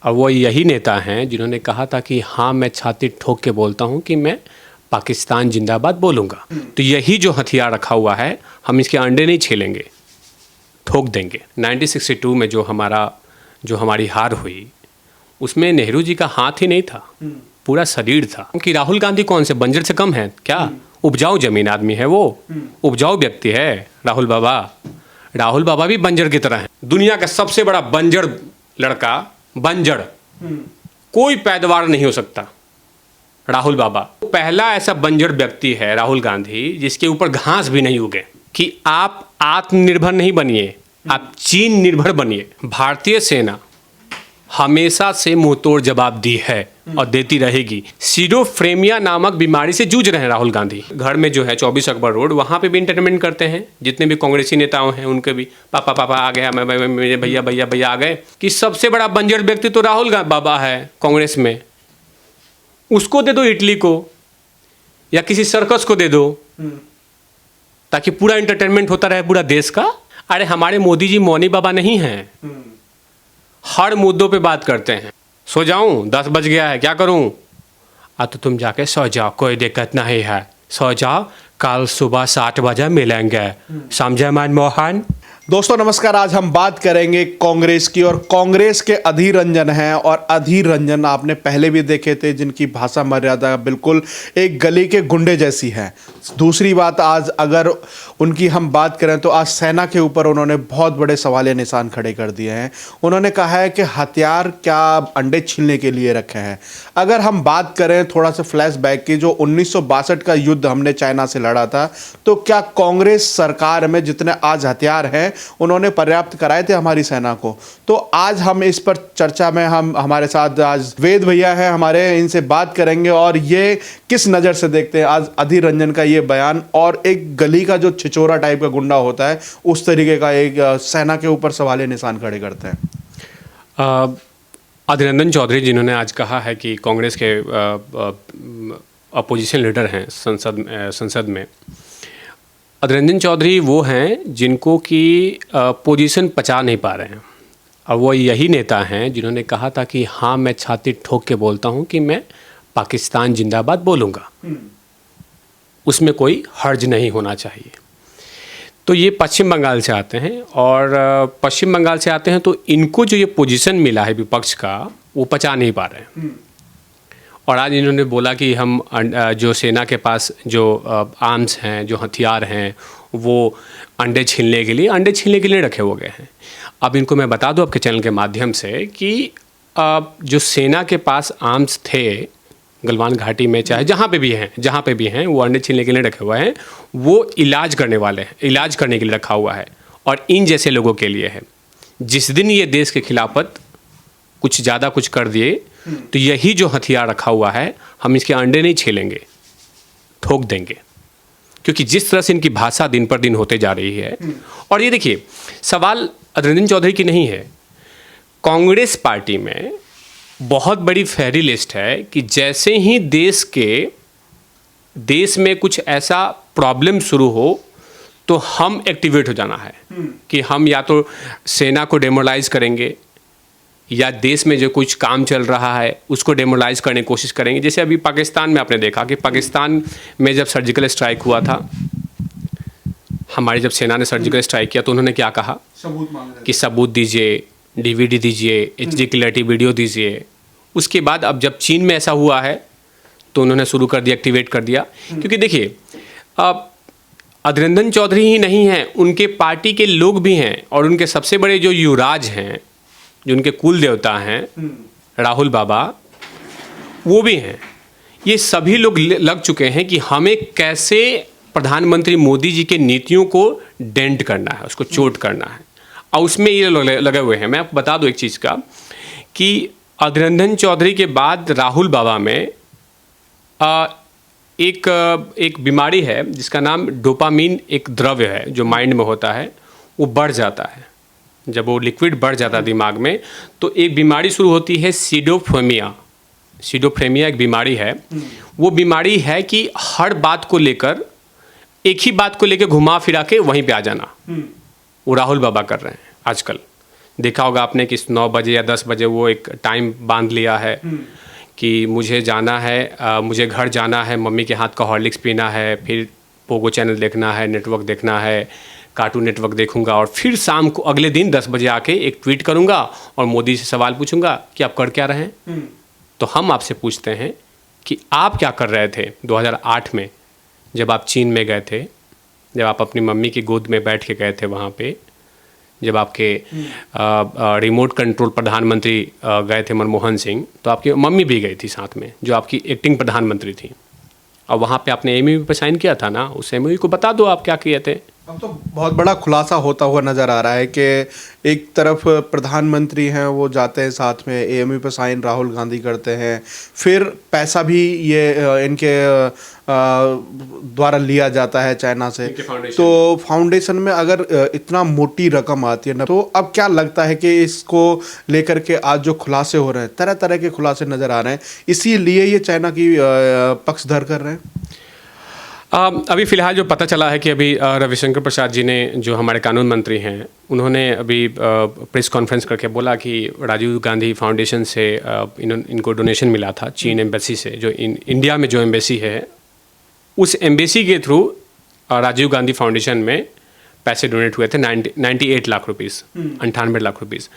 और वो यही नेता हैं जिन्होंने कहा था कि हाँ मैं छाती ठोक के बोलता हूँ कि मैं पाकिस्तान जिंदाबाद बोलूँगा। तो यही जो हथियार रखा हुआ है, हम इसके अंडे नहीं छीलेंगे, ठोक देंगे। 1962 में जो हमारी हार हुई, उसमें नेहरू जी का हाथ ही नहीं था, पूरा शरीर था। कि राहुल गांधी कौन से बंजर से कम है क्या? उपजाऊ जमीन आदमी है वो, उपजाऊ व्यक्ति है राहुल बाबा। राहुल बाबा भी बंजर की तरह है। दुनिया का सबसे बड़ा बंजर लड़का, बंजर, कोई पैदावार नहीं हो सकता। राहुल बाबा पहला ऐसा बंजर व्यक्ति है, राहुल गांधी, जिसके ऊपर घास भी नहीं उगे। कि आप आत्मनिर्भर नहीं बनिए, आप चीन निर्भर बनिए। भारतीय सेना हमेशा से मुंहतोड़ जवाब दी है और देती रहेगी। सीडोफ्रेमिया नामक बीमारी से जूझ रहे हैं राहुल गांधी। घर में जो है 24 अकबर रोड, वहाँ पे भी इंटरटेनमेंट करते हैं। जितने भी कांग्रेसी नेताओं हैं उनके भी पापा पापा आ गया, मेरे भैया भैया भैया आ गए। कि सबसे बड़ा बंजर व्यक्ति तो राहुल बाबा है कांग्रेस में। उसको दे दो इटली को, या किसी सर्कस को दे दो, ताकि पूरा इंटरटेनमेंट होता रहे पूरा देश का। अरे हमारे मोदी जी मौनी बाबा नहीं हैं, हर मुद्दों पे बात करते हैं। सो जाऊं, 10 बज गया है, क्या करूं? तो तुम जाके सो जाओ, कोई दिक्कत नहीं है, सो जाओ, कल सुबह 7 बजे मिलेंगे। समझे मनमोहन? दोस्तों नमस्कार। आज हम बात करेंगे कांग्रेस की, और कांग्रेस के अधीर रंजन हैं। और अधीर रंजन आपने पहले भी देखे थे, जिनकी भाषा मर्यादा बिल्कुल एक गली के गुंडे जैसी है। दूसरी बात, आज अगर उनकी हम बात करें तो आज सेना के ऊपर उन्होंने बहुत बड़े सवालिया निशान खड़े कर दिए हैं। उन्होंने कहा है कि हथियार क्या अंडे छीलने के लिए रखे हैं। अगर हम बात करें थोड़ा सा फ्लैशबैक की, जो 1962 का युद्ध हमने चाइना से लड़ा था, तो क्या कांग्रेस सरकार में जितने आज हथियार हैं उन्होंने पर्याप्त कराए थे हमारी सेना को? तो आज हम इस पर चर्चा में हमारे साथ आज वेद भैया हैं हमारे, इनसे बात करेंगे और ये किस नज़र से देखते हैं आज अधीर रंजन का ये बयान, और एक गली का जो छिचोरा टाइप का गुंडा होता है उस तरीके का एक सेना के ऊपर सवालिया निशान खड़े करते हैं। अधीर रंजन चौधरी जिन्होंने आज कहा है कि कांग्रेस के अपोजिशन लीडर हैं संसद में, अधीर रंजन चौधरी वो हैं जिनको कि पोजीशन पचा नहीं पा रहे हैं। और वो यही नेता हैं जिन्होंने कहा था कि हाँ मैं छाती ठोक के बोलता हूँ कि मैं पाकिस्तान जिंदाबाद बोलूँगा, उसमें कोई हर्ज नहीं होना चाहिए। तो ये पश्चिम बंगाल से आते हैं, और पश्चिम बंगाल से आते हैं तो इनको जो ये पोजीशन मिला है विपक्ष का, वो पचा नहीं पा रहे हैं। और आज इन्होंने बोला कि हम जो सेना के पास जो आर्म्स हैं, जो हथियार हैं, वो अंडे छीलने के लिए रखे हुए गए हैं। अब इनको मैं बता दूं आपके चैनल के माध्यम से कि जो सेना के पास आर्म्स थे गलवान घाटी में, चाहे जहाँ पे भी हैं, वो अंडे छीलने के लिए रखे हुए हैं। वो इलाज करने के लिए रखा हुआ है, और इन जैसे लोगों के लिए है। जिस दिन ये देश के खिलाफत कुछ ज़्यादा कुछ कर दिए, तो यही जो हथियार रखा हुआ है, हम इसके अंडे नहीं छीलेंगे, ठोक देंगे। क्योंकि जिस तरह से इनकी भाषा दिन पर दिन होते जा रही है। और ये देखिए, सवाल अधीर रंजन चौधरी की नहीं है, कांग्रेस पार्टी में बहुत बड़ी फेरी लिस्ट है कि जैसे ही देश में कुछ ऐसा प्रॉब्लम शुरू हो, तो हम एक्टिवेट हो जाना है। कि हम या तो सेना को डेमोरलाइज करेंगे, या देश में जो कुछ काम चल रहा है उसको डेमोरलाइज करने की कोशिश करेंगे। जैसे अभी पाकिस्तान में आपने देखा कि पाकिस्तान में जब सर्जिकल स्ट्राइक हुआ था, हमारी जब सेना ने सर्जिकल स्ट्राइक किया, तो उन्होंने क्या कहा कि सबूत दीजिए, DVD दीजिए, HD क्लैरिटी वीडियो दीजिए। उसके बाद अब जब चीन में ऐसा हुआ है, तो उन्होंने शुरू कर दिया, एक्टिवेट कर दिया। क्योंकि देखिए, अब अधीर रंजन चौधरी ही नहीं हैं, उनके पार्टी के लोग भी हैं, और उनके सबसे बड़े जो युवराज हैं, जो उनके कुल देवता हैं राहुल बाबा, वो भी हैं। ये सभी लोग लग चुके हैं कि हमें कैसे प्रधानमंत्री मोदी जी के नीतियों को डेंट करना है, उसको चोट करना है, और उसमें ये लगे हुए हैं। मैं आपको बता दूं एक चीज़ का, कि अधीर रंजन चौधरी के बाद राहुल बाबा में एक बीमारी है जिसका नाम डोपामीन, एक द्रव्य है जो माइंड में होता है, वो बढ़ जाता है। जब वो लिक्विड बढ़ जाता है दिमाग में, तो एक बीमारी शुरू होती है, सीडोफ्रेमिया एक बीमारी है। वो बीमारी है कि हर बात को लेकर, एक ही बात को लेकर घुमा फिरा के वहीं पे आ जाना। वो राहुल बाबा कर रहे हैं आजकल। देखा होगा आपने कि 9 बजे या 10 बजे वो एक टाइम बांध लिया है कि मुझे जाना है, मुझे घर जाना है, मम्मी के हाथ का हॉर्लिक्स पीना है, फिर पोगो चैनल देखना है, नेटवर्क देखना है, कार्टून नेटवर्क देखूंगा और फिर शाम को अगले दिन 10 बजे आके एक ट्वीट करूंगा और मोदी से सवाल पूछूंगा कि आप कर क्या रहे हैं। तो हम आपसे पूछते हैं कि आप क्या कर रहे थे 2008 में जब आप चीन में गए थे, जब आप अपनी मम्मी की गोद में बैठ के गए थे वहाँ पे, जब आपके रिमोट कंट्रोल प्रधानमंत्री गए थे मनमोहन सिंह, तो आपकी मम्मी भी गई थी साथ में, जो आपकी एक्टिंग प्रधानमंत्री थी, और वहाँ पे आपने एमओयू पे साइन किया था ना। उस एमओयू को बता दो आप क्या किए थे। अब तो बहुत बड़ा खुलासा होता हुआ नज़र आ रहा है कि एक तरफ प्रधानमंत्री हैं, वो जाते हैं साथ में एमओयू पे साइन राहुल गांधी करते हैं, फिर पैसा भी ये इनके द्वारा लिया जाता है चाइना से। तो फाउंडेशन में अगर इतना मोटी रकम आती है ना, तो अब क्या लगता है कि इसको लेकर के आज जो खुलासे हो रहे हैं, तरह तरह के खुलासे नज़र आ रहे हैं, इसीलिए ये चाइना की पक्षधर कर रहे हैं। अभी फ़िलहाल जो पता चला है कि अभी रविशंकर प्रसाद जी ने, जो हमारे कानून मंत्री हैं, उन्होंने अभी प्रेस कॉन्फ्रेंस करके बोला कि राजीव गांधी फाउंडेशन से इनको डोनेशन मिला था चीन एम्बेसी से, जो इंडिया में जो एम्बेसी है, उस एम्बेसी के थ्रू राजीव गांधी फाउंडेशन में पैसे डोनेट हुए थे 98 लाख रुपीज़, 98 लाख रुपीज़।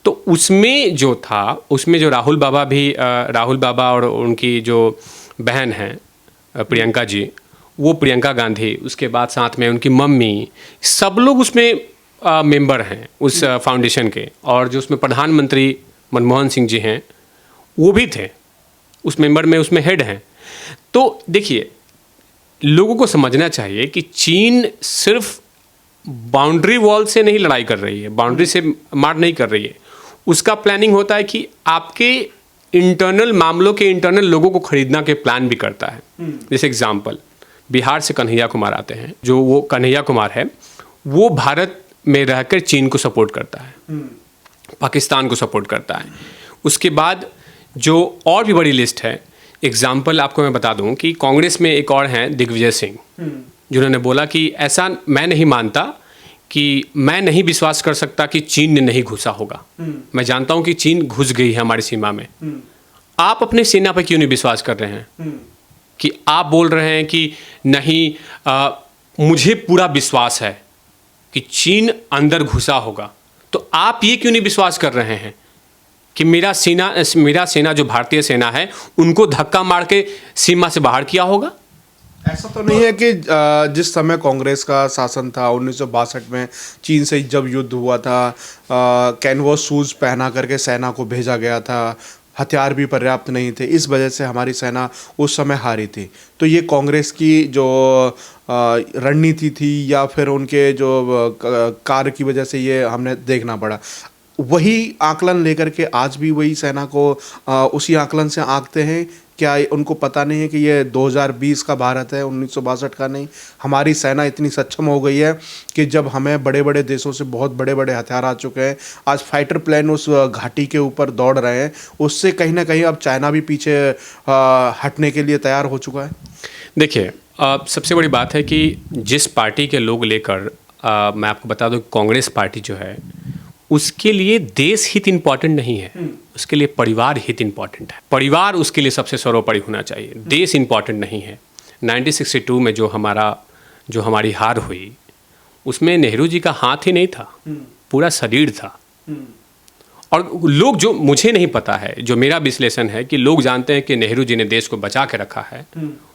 तो उसमें जो था, उसमें जो राहुल बाबा और उनकी जो बहन हैं प्रियंका जी, वो प्रियंका गांधी, उसके बाद साथ में उनकी मम्मी, सब लोग उसमें मेंबर हैं उस फाउंडेशन के, और जो उसमें प्रधानमंत्री मनमोहन सिंह जी हैं वो भी थे उस मेंबर में, उसमें हेड हैं। तो देखिए, लोगों को समझना चाहिए कि चीन सिर्फ बाउंड्री वॉल से नहीं लड़ाई कर रही है, बाउंड्री से मार नहीं कर रही है। उसका प्लानिंग होता है कि आपके इंटरनल मामलों के इंटरनल लोगों को खरीदना के प्लान भी करता है। जैसे एग्जाम्पल, बिहार से कन्हैया कुमार आते हैं, जो वो कन्हैया कुमार है, वो भारत में रहकर चीन को सपोर्ट करता है, पाकिस्तान को सपोर्ट करता है। उसके बाद जो और भी बड़ी लिस्ट है, एग्जाम्पल आपको मैं बता दूं कि कांग्रेस में एक और हैं दिग्विजय सिंह, जिन्होंने बोला कि ऐसा मैं नहीं मानता, कि मैं नहीं विश्वास कर सकता कि चीन ने नहीं घुसा होगा। मैं जानता हूं कि चीन घुस गई है हमारी सीमा में। आप अपने सेना पर क्यों नहीं विश्वास कर रहे हैं? कि आप बोल रहे हैं कि नहीं, मुझे पूरा विश्वास है कि चीन अंदर घुसा होगा, तो आप ये क्यों नहीं विश्वास कर रहे हैं कि मेरा सेना जो भारतीय सेना है, उनको धक्का मार के सीमा से बाहर किया होगा? ऐसा तो नहीं है कि जिस समय कांग्रेस का शासन था 1962 में, चीन से जब युद्ध हुआ था, कैनवस शूज पहना करके सेना को भेजा गया था, हथियार भी पर्याप्त नहीं थे, इस वजह से हमारी सेना उस समय हारी थी। तो ये कांग्रेस की जो रणनीति थी या फिर उनके जो कार्य की वजह से ये हमने देखना पड़ा। वही आकलन लेकर के आज भी वही सेना को उसी आकलन से आंकते हैं। क्या उनको पता नहीं है कि ये 2020 का भारत है, 1962 का नहीं? हमारी सेना इतनी सक्षम हो गई है कि जब हमें बड़े बड़े देशों से बहुत बड़े बड़े हथियार आ चुके हैं, आज फाइटर प्लेन उस घाटी के ऊपर दौड़ रहे हैं, उससे कहीं ना कहीं अब चाइना भी पीछे हटने के लिए तैयार हो चुका है। देखिए, सबसे बड़ी बात है कि जिस पार्टी के लोग लेकर, मैं आपको बता दूं, कांग्रेस पार्टी जो है, उसके लिए देश हित इम्पॉर्टेंट नहीं है, उसके लिए परिवार हित इम्पॉर्टेंट है। परिवार उसके लिए सबसे सर्वोपरि होना चाहिए, देश इम्पॉर्टेंट नहीं है। 1962 में जो हमारी हार हुई, उसमें नेहरू जी का हाथ ही नहीं था, पूरा शरीर था। और लोग, जो मुझे नहीं पता है, जो मेरा विश्लेषण है कि लोग जानते हैं कि नेहरू जी ने देश को बचा के रखा है।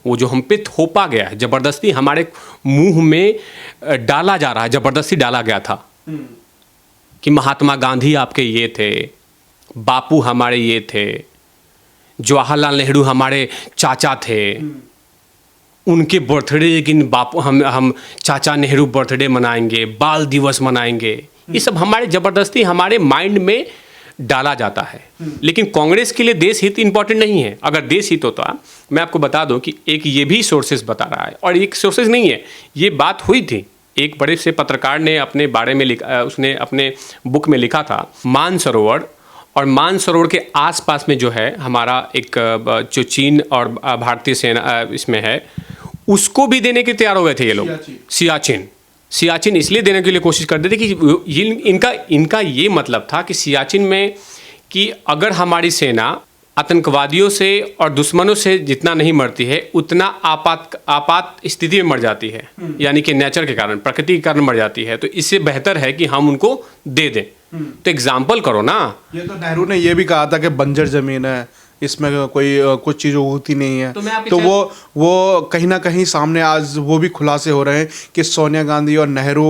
वो जो हम पे थोपा गया है, ज़बरदस्ती हमारे मुंह में डाला जा रहा है, ज़बरदस्ती डाला गया था कि महात्मा गांधी आपके ये थे, बापू हमारे ये थे, जवाहरलाल नेहरू हमारे चाचा थे, उनके बर्थडे लेकिन बापू हम चाचा नेहरू बर्थडे मनाएंगे, बाल दिवस मनाएंगे। ये सब हमारे ज़बरदस्ती हमारे माइंड में डाला जाता है। लेकिन कांग्रेस के लिए देश हित इंपॉर्टेंट नहीं है। अगर देश हित होता, मैं आपको बता दूं कि एक ये भी सोर्सेज बता रहा है, और एक सोर्सेज नहीं है, ये बात हुई थी। एक बड़े से पत्रकार ने अपने बारे में लिखा, उसने अपने बुक में लिखा था, मानसरोवर, और मानसरोवर के आसपास में जो है हमारा एक जो चीन और भारतीय सेना इसमें है, उसको भी देने के तैयार हो गए थे ये लोग। सियाचिन इसलिए देने के लिए कोशिश करते थे कि इनका ये मतलब था कि सियाचिन में कि अगर हमारी सेना आतंकवादियों से और दुश्मनों से जितना नहीं मरती है उतना आपात स्थिति में मर जाती है, यानी कि नेचर के कारण, प्रकृति के कारण मर जाती है, तो इससे बेहतर है कि हम उनको दे दें। तो एग्जाम्पल करो ना। ये तो नेहरू ने ये भी कहा था कि बंजर जमीन है, इसमें कोई कुछ चीज़ होती नहीं है। तो वो कहीं ना कहीं सामने आज वो भी खुलासे हो रहे हैं कि सोनिया गांधी और नेहरू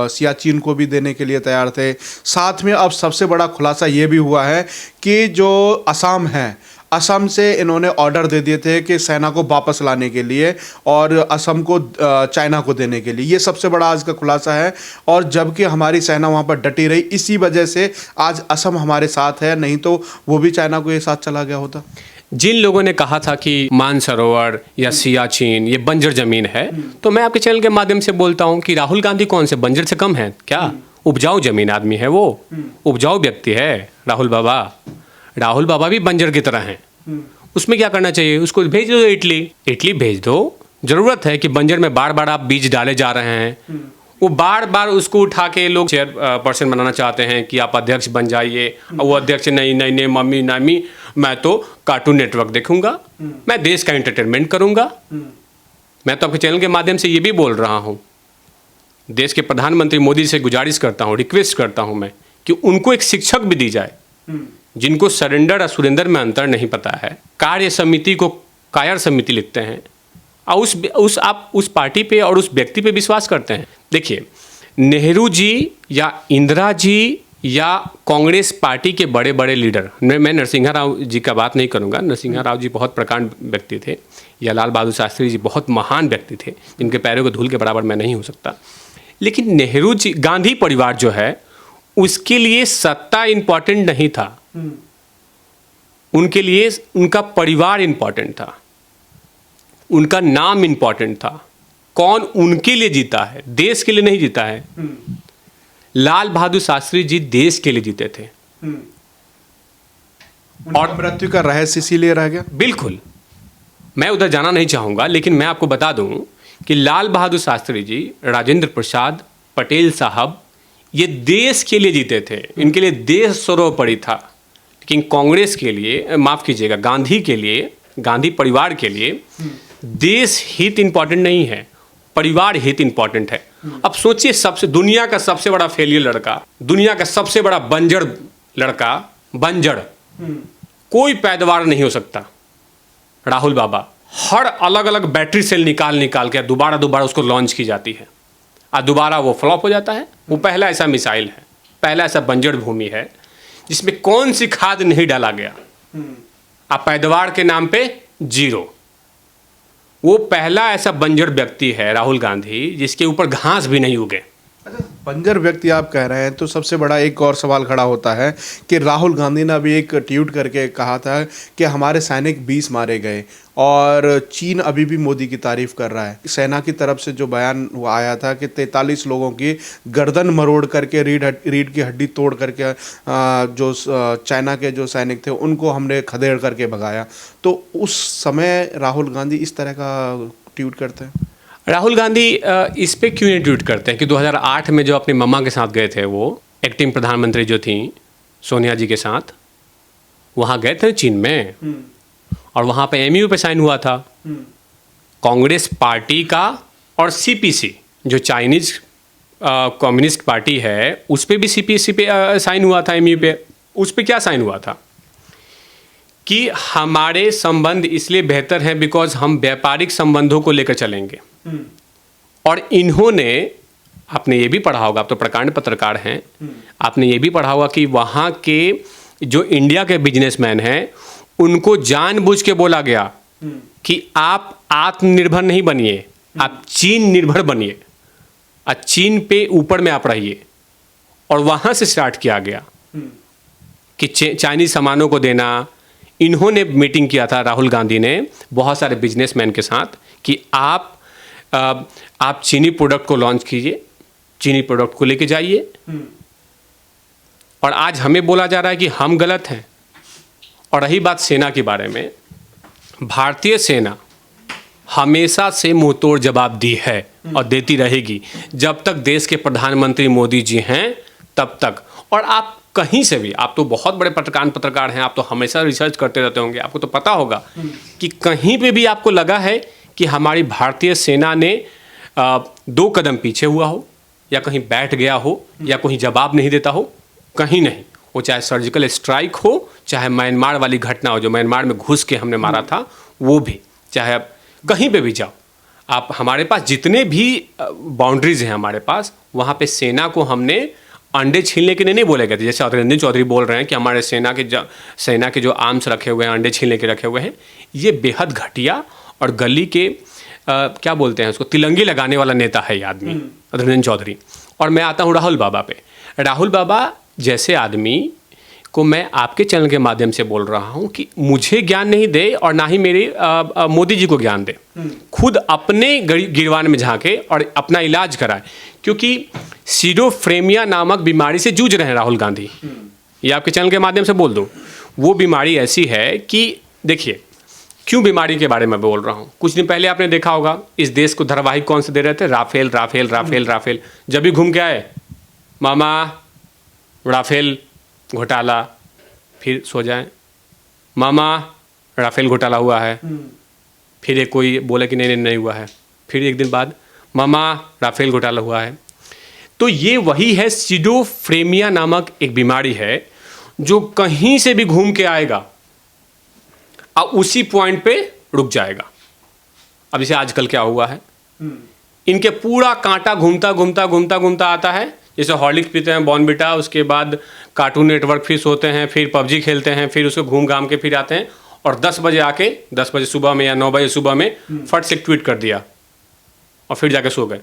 सियाचिन को भी देने के लिए तैयार थे। साथ में अब सबसे बड़ा खुलासा ये भी हुआ है कि जो असम है, असम से इन्होंने ऑर्डर दे दिए थे कि सेना को वापस लाने के लिए और असम को चाइना को देने के लिए। ये सबसे बड़ा आज का खुलासा है। और जबकि हमारी सेना वहाँ पर डटी रही, इसी वजह से आज असम हमारे साथ है, नहीं तो वो भी चाइना को ये साथ चला गया होता। जिन लोगों ने कहा था कि मानसरोवर या सियाचिन ये बंजर जमीन है, तो मैं आपके चैनल के माध्यम से बोलता हूँ कि राहुल गांधी कौन से बंजर से कम है क्या? उपजाऊ जमीन आदमी है वो, उपजाऊ व्यक्ति है राहुल बाबा। राहुल बाबा भी बंजर की तरह हैं। उसमें क्या करना चाहिए? उसको भेज दो इटली भेज दो। जरूरत है कि बंजर में बार बार आप बीज डाले जा रहे हैं, वो बार बार उसको उठा के लोग चेयर पर्सन बनाना चाहते हैं कि आप अध्यक्ष बन जाइए, और वो अध्यक्ष नहीं मम्मी नामी मैं तो कार्टून नेटवर्क देखूंगा, मैं देश का एंटरटेनमेंट करूंगा। मैं तो आपके चैनल के माध्यम से ये भी बोल रहा हूँ, देश के प्रधानमंत्री मोदी से गुजारिश करता हूँ, रिक्वेस्ट करता हूँ मैं कि उनको एक शिक्षक भी दी जाए जिनको सरेंडर और सुरेंदर में अंतर नहीं पता है। कार्य समिति को कायर समिति लिखते हैं और आप उस पार्टी पे और उस व्यक्ति पे विश्वास करते हैं। देखिए, नेहरू जी या इंदिरा जी या कांग्रेस पार्टी के बड़े बड़े लीडर, मैं नरसिंहा राव जी का बात नहीं करूंगा, नरसिंहा राव जी बहुत प्रकांड व्यक्ति थे, या लाल बहादुर शास्त्री जी बहुत महान व्यक्ति थे जिनके पैरों के धूल के बराबर मैं नहीं हो सकता। लेकिन नेहरू जी, गांधी परिवार जो है, उसके लिए सत्ता इंपॉर्टेंट नहीं था, उनके लिए उनका परिवार इंपॉर्टेंट था, उनका नाम इंपॉर्टेंट था। कौन उनके लिए जीता है, देश के लिए नहीं जीता है। लाल बहादुर शास्त्री जी देश के लिए जीते थे। और मृत्यु का रहस्य इसीलिए रह गया। बिल्कुल, मैं उधर जाना नहीं चाहूंगा, लेकिन मैं आपको बता दूं कि लाल बहादुर शास्त्री जी, राजेंद्र प्रसाद पटेल साहब, ये देश के लिए जीते थे, इनके लिए देश सर्वोपरि था। लेकिन कांग्रेस के लिए, माफ कीजिएगा, गांधी के लिए, गांधी परिवार के लिए देश हित इंपॉर्टेंट नहीं है, परिवार हित इंपॉर्टेंट है। अब सोचिए, दुनिया का सबसे बड़ा फेलियर लड़का, दुनिया का सबसे बड़ा बंजर लड़का, बंजर, कोई पैदावार नहीं हो सकता। राहुल बाबा, हर अलग अलग बैटरी सेल निकाल के दोबारा उसको लॉन्च की जाती है और दोबारा वो फ्लॉप हो जाता है। वो पहला ऐसा मिसाइल है, पहला ऐसा बंजर भूमि है जिसमें कौन सी खाद नहीं डाला गया, अब पैदावार के नाम पे जीरो। वो पहला ऐसा बंजर व्यक्ति है राहुल गांधी जिसके ऊपर घास भी नहीं उगे। अच्छा, बंजर व्यक्ति आप कह रहे हैं, तो सबसे बड़ा एक और सवाल खड़ा होता है कि राहुल गांधी ने अभी एक ट्वीट करके कहा था कि हमारे सैनिक 20 मारे गए, और चीन अभी भी मोदी की तारीफ कर रहा है। सेना की तरफ से जो बयान आया था कि 43 लोगों की गर्दन मरोड़ करके, रीढ़ की हड्डी तोड़ करके जो चाइना के जो सैनिक थे उनको हमने खदेड़ करके भगाया, तो उस समय राहुल गांधी इस तरह का ट्वीट करते हैं। राहुल गांधी इस पे क्यों नहीं ट्वीट करते हैं कि 2008 में जो अपनी मम्मा के साथ गए थे, वो एक्टिंग प्रधानमंत्री जो थी सोनिया जी के साथ, वहाँ गए थे चीन में, और वहाँ पे एमयू पे साइन हुआ था कांग्रेस पार्टी का, और सीपीसी जो चाइनीज कम्युनिस्ट पार्टी है उस पे भी सीपीसी पे साइन हुआ था, एमयू पे। उस पे क्या साइन हुआ था कि हमारे संबंध इसलिए बेहतर हैं बिकॉज हम व्यापारिक संबंधों को लेकर चलेंगे। और इन्होंने, आपने ये भी पढ़ा होगा, आप तो प्रकांड पत्रकार हैं, आपने ये भी पढ़ा होगा कि वहाँ के जो इंडिया के बिजनेसमैन हैं उनको जानबूझ के बोला गया कि आप आत्मनिर्भर नहीं बनिए, आप चीन निर्भर बनिए, चीन पे ऊपर में आप रहिए। और वहाँ से स्टार्ट किया गया कि चाइनीज सामानों को देना। इन्होंने मीटिंग किया था राहुल गांधी ने बहुत सारे बिजनेसमैन के साथ कि आप चीनी प्रोडक्ट को लॉन्च कीजिए, चीनी प्रोडक्ट को लेके जाइए। और आज हमें बोला जा रहा है कि हम गलत हैं। और रही बात सेना के बारे में, भारतीय सेना हमेशा से मुंहतोड़ जवाब दी है और देती रहेगी। जब तक देश के प्रधानमंत्री मोदी जी हैं तब तक। और आप कहीं से भी, आप तो बहुत बड़े पत्रकार हैं, आप तो हमेशा रिसर्च करते रहते होंगे, आपको तो पता होगा कि कहीं पे भी आपको लगा है कि हमारी भारतीय सेना ने 2 कदम पीछे हुआ हो, या कहीं बैठ गया हो, या कोई जवाब नहीं देता हो? कहीं नहीं। वो चाहे सर्जिकल स्ट्राइक हो, चाहे म्यांमार वाली घटना हो जो म्यांमार में घुस के हमने मारा था, वो भी, चाहे आप कहीं पे भी जाओ, आप हमारे पास जितने भी बाउंड्रीज हैं हमारे पास, वहाँ पे सेना को हमने अंडे छीलने के लिए नहीं बोले गए थे। जैसे रंजन चौधरी बोल रहे हैं कि हमारे सेना के जो आर्म्स रखे हुए हैं, अंडे छीलने के रखे हुए हैं, ये बेहद घटिया और गली के क्या बोलते हैं उसको, तिलंगी लगाने वाला नेता है ये आदमी, रंजन चौधरी। और मैं आता हूँ राहुल बाबा पे। राहुल बाबा जैसे आदमी को मैं आपके चैनल के माध्यम से बोल रहा हूँ कि मुझे ज्ञान नहीं दे और ना ही मेरे मोदी जी को ज्ञान दे, खुद अपने गिरवान में झांके और अपना इलाज कराए। क्योंकि सीडोफ्रेमिया नामक बीमारी से जूझ रहे हैं राहुल गांधी, ये आपके चैनल के माध्यम से बोल दूँ। वो बीमारी ऐसी है कि देखिए, क्यों बीमारी के बारे में बोल रहा हूँ। कुछ दिन पहले आपने देखा होगा इस देश को धारावाहिक कौन से दे रहे थे, राफेल राफेल राफेल राफेल। जब भी घूम के आए, मामा राफेल घोटाला, फिर सो जाए, मामा राफेल घोटाला हुआ है, फिर एक कोई बोले कि नहीं हुआ है, फिर एक दिन बाद मामा राफेल घोटाला हुआ है। तो ये वही है, सीडोफ्रेमिया नामक एक बीमारी है जो कहीं से भी घूम के आएगा और उसी पॉइंट पे रुक जाएगा। अब जैसे आजकल क्या हुआ है, इनके पूरा कांटा घूमता घूमता घूमता घूमता आता है। जैसे हॉर्लिक्स पीते हैं, बॉर्नविटा, उसके बाद कार्टून नेटवर्क फिर सोते हैं, फिर पबजी खेलते हैं, फिर उसको घूम घाम के फिर आते हैं और 10 बजे आके 10 बजे सुबह में या 9 बजे सुबह में फट से ट्वीट कर दिया और फिर जाके सो गए।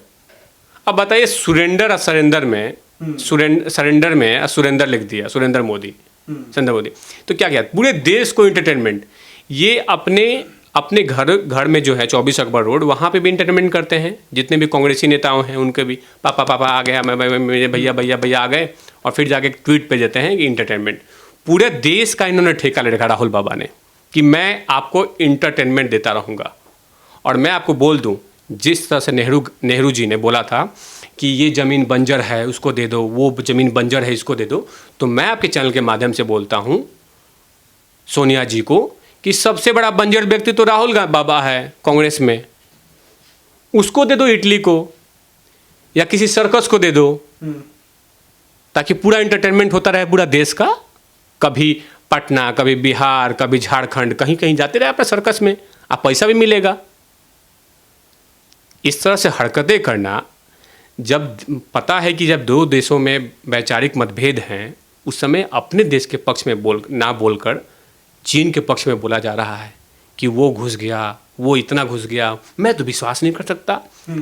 अब बताइए, सुरेंदर और सरेंदर में सरेंडर में सुरेंदर लिख दिया, सुरेंद्र मोदी, सुरेंद्र मोदी। तो क्या किया, पूरे देश को इंटरटेनमेंट। ये अपने घर में जो है 24 अकबर रोड, वहाँ पे भी इंटरटेनमेंट करते हैं। जितने भी कांग्रेसी नेताओं हैं उनके भी, पापा पापा आ गया, मेरे भैया भैया भैया आ गए, और फिर जाके ट्वीट पे देते हैं कि इंटरटेनमेंट। पूरे देश का इन्होंने ठेका ले रखा राहुल बाबा ने कि मैं आपको इंटरटेनमेंट देता रहूँगा। और मैं आपको बोल दूँ, जिस तरह से नेहरू जी ने बोला था कि ये ज़मीन बंजर है उसको दे दो, वो ज़मीन बंजर है इसको दे दो, तो मैं आपके चैनल के माध्यम से बोलता हूँ सोनिया जी को कि सबसे बड़ा बंजर व्यक्ति तो राहुल बाबा है कांग्रेस में, उसको दे दो इटली को या किसी सर्कस को दे दो, ताकि पूरा इंटरटेनमेंट होता रहे पूरा देश का। कभी पटना, कभी बिहार, कभी झारखंड, कहीं कहीं जाते रहे अपने सर्कस में, आप पैसा भी मिलेगा। इस तरह से हरकतें करना, जब पता है कि जब 2 देशों में वैचारिक मतभेद हैं, उस समय अपने देश के पक्ष में ना बोलकर चीन के पक्ष में बोला जा रहा है कि वो घुस गया, वो इतना घुस गया। मैं तो विश्वास नहीं कर सकता।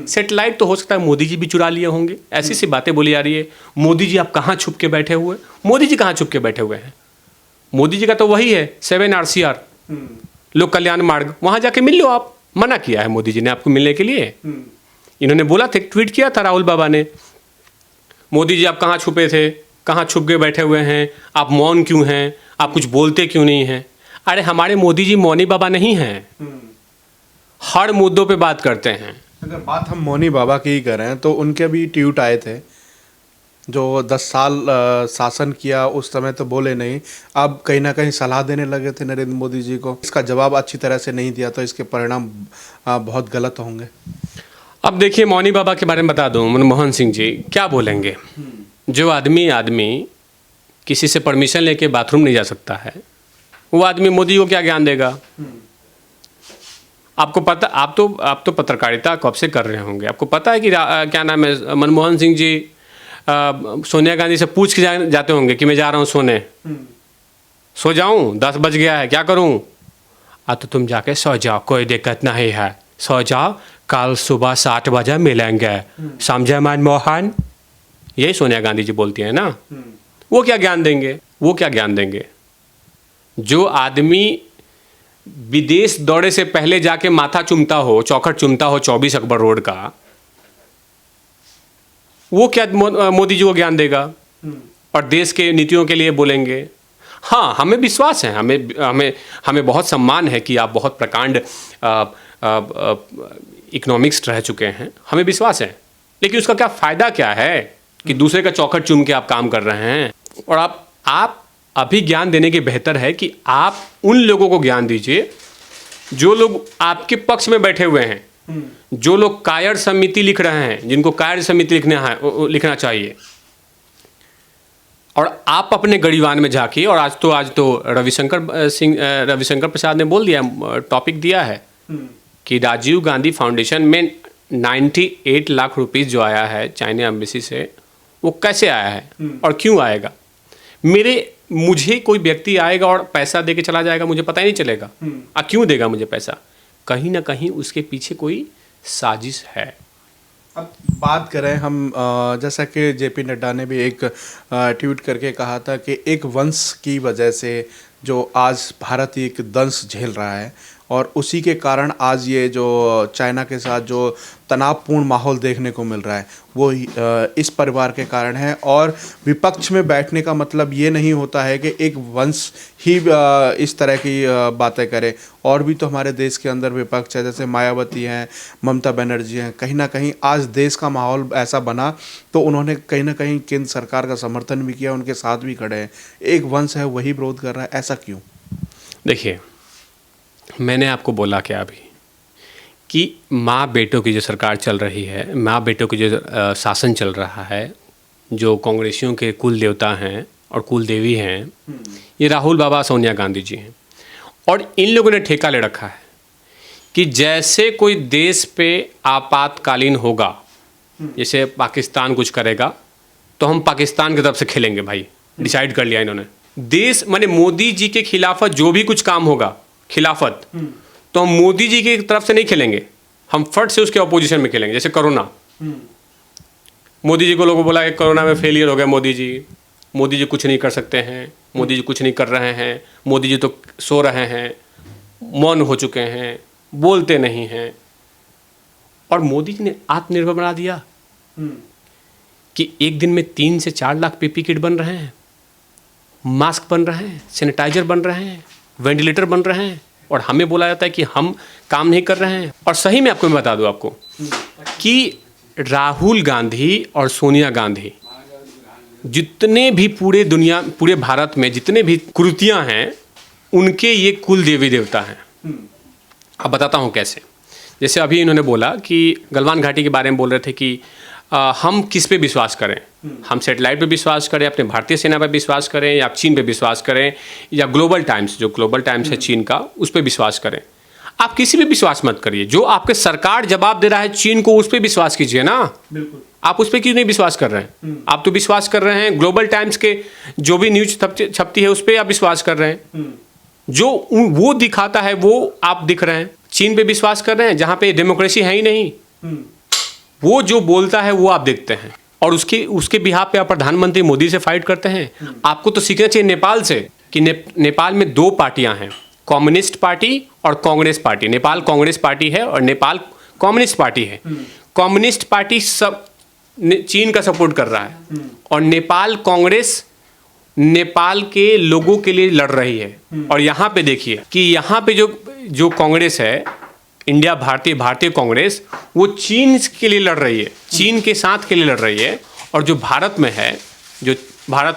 सेटेलाइट तो हो सकता है मोदी जी भी चुरा लिए होंगे, ऐसी सी बातें बोली जा रही है। मोदी जी आप कहाँ छुप के बैठे हुए? मोदी जी कहाँ छुप के बैठे हुए हैं? मोदी जी का तो वही है 7 RCR, लोक कल्याण मार्ग, वहाँ जाके मिल लो आप। मना किया है मोदी जी ने आपको मिलने के लिए। इन्होंने बोला था, ट्वीट किया था राहुल बाबा ने, मोदी जी आप कहाँ छुपे थे, कहाँ छुप के बैठे हुए हैं, आप मौन क्यों हैं, आप कुछ बोलते क्यों नहीं हैं? अरे हमारे मोदी जी मौनी बाबा नहीं हैं, हर मुद्दों पे बात करते हैं। अगर बात हम मौनी बाबा की ही करें तो उनके भी ट्वीट आए थे, जो 10 साल शासन किया उस समय तो बोले नहीं, अब कहीं ना कहीं सलाह देने लगे थे नरेंद्र मोदी जी को। इसका जवाब अच्छी तरह से नहीं दिया तो इसके परिणाम बहुत गलत होंगे। अब देखिए, मौनी बाबा के बारे में बता दूं, मनमोहन सिंह जी क्या बोलेंगे। जो आदमी किसी से परमिशन लेके बाथरूम नहीं जा सकता है, वो आदमी मोदी को क्या ज्ञान देगा? आपको पता, आप तो पत्रकारिता कब से कर रहे होंगे, आपको पता है कि क्या नाम है, मनमोहन सिंह जी सोनिया गांधी से पूछ के जाते होंगे कि मैं जा रहा हूँ सोने, सो जाऊँ, 10 बज गया है, क्या करूँ? तो तुम जाके सो जाओ, कोई दिक्कत नहीं है, सो जाओ, कल सुबह 7 बजे मिलेंगे, समझे मनमोहन? यही सोनिया गांधी जी बोलती है ना। वो क्या ज्ञान देंगे? वो क्या ज्ञान देंगे? जो आदमी विदेश दौरे से पहले जाके माथा चूमता हो, चौखट चूमता हो 24 अकबर रोड का, वो क्या मोदी जी को ज्ञान देगा और देश के नीतियों के लिए बोलेंगे? हाँ, हमें विश्वास है, हमें बहुत सम्मान है कि आप बहुत प्रकांड इकोनॉमिक्स रह चुके हैं, हमें विश्वास है। लेकिन उसका क्या फ़ायदा क्या है कि दूसरे का चौखट चूम के आप काम कर रहे हैं। और आप अभी ज्ञान देने के बेहतर है कि आप उन लोगों को ज्ञान दीजिए जो लोग आपके पक्ष में बैठे हुए हैं, जो लोग कायर समिति लिख रहे हैं, जिनको कायर समिति लिखना चाहिए। और आप अपने गड़ीवान में झांकिए। और आज तो रविशंकर प्रसाद ने बोल दिया, टॉपिक दिया है कि राजीव गांधी फाउंडेशन में 98 लाख रुपीस जो आया है चाइना एम्बेसी से, वो कैसे आया है और क्यों आएगा। मुझे कोई व्यक्ति आएगा और पैसा दे के चला जाएगा, मुझे पता ही नहीं चलेगा। क्यों देगा मुझे पैसा? कहीं ना कहीं उसके पीछे कोई साजिश है। अब बात करें हम, जैसा कि जेपी नड्डा ने भी एक ट्वीट करके कहा था कि एक वंश की वजह से जो आज भारत एक दंश झेल रहा है, और उसी के कारण आज ये जो चाइना के साथ जो तनावपूर्ण माहौल देखने को मिल रहा है वो इस परिवार के कारण है। और विपक्ष में बैठने का मतलब ये नहीं होता है कि एक वंश ही इस तरह की बातें करे। और भी तो हमारे देश के अंदर विपक्ष है, जैसे मायावती हैं, ममता बनर्जी हैं। कहीं ना कहीं आज देश का माहौल ऐसा बना तो उन्होंने कहीं ना कहीं केंद्र सरकार का समर्थन भी किया, उनके साथ भी खड़े हैं। एक वंश है वही विरोध कर रहा है, ऐसा क्यों? देखिए, मैंने आपको बोला क्या अभी कि माँ बेटों की जो सरकार चल रही है, माँ बेटों की जो शासन चल रहा है, जो कांग्रेसियों के कुल देवता हैं और कुल देवी हैं, ये राहुल बाबा, सोनिया गांधी जी हैं। और इन लोगों ने ठेका ले रखा है कि जैसे कोई देश पे आपातकालीन होगा, जैसे पाकिस्तान कुछ करेगा तो हम पाकिस्तान की तरफ से खेलेंगे। भाई डिसाइड कर लिया इन्होंने। देश माने मोदी जी के खिलाफत जो भी कुछ काम होगा, खिलाफत, तो हम मोदी जी की तरफ से नहीं खेलेंगे, हम फट से उसके अपोजिशन में खेलेंगे। जैसे कोरोना, मोदी जी को लोगों बोला कि कोरोना में फेलियर हो गया मोदी जी कुछ नहीं कर सकते हैं, मोदी जी कुछ नहीं कर रहे हैं, मोदी जी तो सो रहे हैं, मौन हो चुके हैं, बोलते नहीं हैं। और मोदी जी ने आत्मनिर्भर बना दिया कि एक दिन में 3 से 4 लाख पीपी किट बन रहे हैं, मास्क बन रहे हैं, सैनिटाइजर बन रहे हैं, वेंटिलेटर बन रहे हैं। और हमें बोला जाता है कि हम काम नहीं कर रहे हैं। और सही में मैं बता दूं आपको कि राहुल गांधी और सोनिया गांधी जितने भी पूरे भारत में जितने भी कुरीतियां हैं, उनके ये कुल देवी देवता हैं। अब बताता हूं कैसे। जैसे अभी इन्होंने बोला कि गलवान घाटी के बारे में बोल रहे थे कि हम किस पे विश्वास करें, हम सैटेलाइट पे विश्वास करें, अपने भारतीय सेना पे विश्वास करें, या चीन पे विश्वास करें, या ग्लोबल टाइम्स, जो ग्लोबल टाइम्स है चीन का, उस पे विश्वास करें। आप किसी पे विश्वास मत करिए, जो आपके सरकार जवाब दे रहा है चीन को, उस पे विश्वास कीजिए ना। बिल्कुल। आप उस पे क्यों नहीं विश्वास कर रहे हैं? आप तो विश्वास कर रहे हैं ग्लोबल टाइम्स के जो भी न्यूज छपती है उस पर आप विश्वास कर रहे हैं, जो वो दिखाता है वो आप दिख रहे हैं। चीन पे विश्वास कर रहे हैं जहां पे डेमोक्रेसी है ही नहीं, वो जो बोलता है वो आप देखते हैं। और उसके बिहाफ पे आप प्रधानमंत्री मोदी से फाइट करते हैं। आपको तो सीखना चाहिए नेपाल से कि नेपाल में 2 पार्टियां हैं, कम्युनिस्ट पार्टी और कांग्रेस पार्टी। नेपाल कांग्रेस पार्टी है और नेपाल कम्युनिस्ट पार्टी है। कम्युनिस्ट पार्टी सब चीन का सपोर्ट कर रहा है, और नेपाल कांग्रेस नेपाल के लोगों के लिए लड़ रही है। और यहाँ पे देखिए कि यहाँ पे जो कांग्रेस है, इंडिया भारतीय कांग्रेस, वो चीन के लिए लड़ रही है, चीन के साथ के लिए लड़ रही है। और जो भारत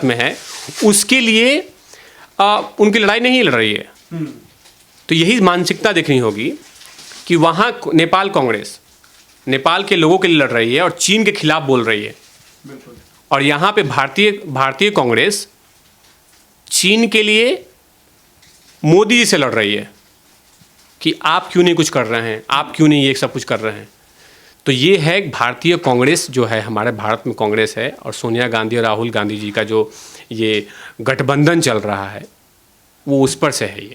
में है उसके लिए उनकी लड़ाई नहीं लड़ रही है। तो यही मानसिकता देखनी होगी कि वहाँ नेपाल कांग्रेस नेपाल के लोगों के लिए लड़ रही है और चीन के खिलाफ बोल रही है। और यहाँ पे भारतीय कांग्रेस चीन के लिए मोदी जी से लड़ रही है कि आप क्यों नहीं कुछ कर रहे हैं, आप क्यों नहीं ये सब कुछ कर रहे हैं। तो ये है भारतीय कांग्रेस जो है, हमारे भारत में कांग्रेस है, और सोनिया गांधी और राहुल गांधी जी का जो ये गठबंधन चल रहा है वो उस पर से है ये।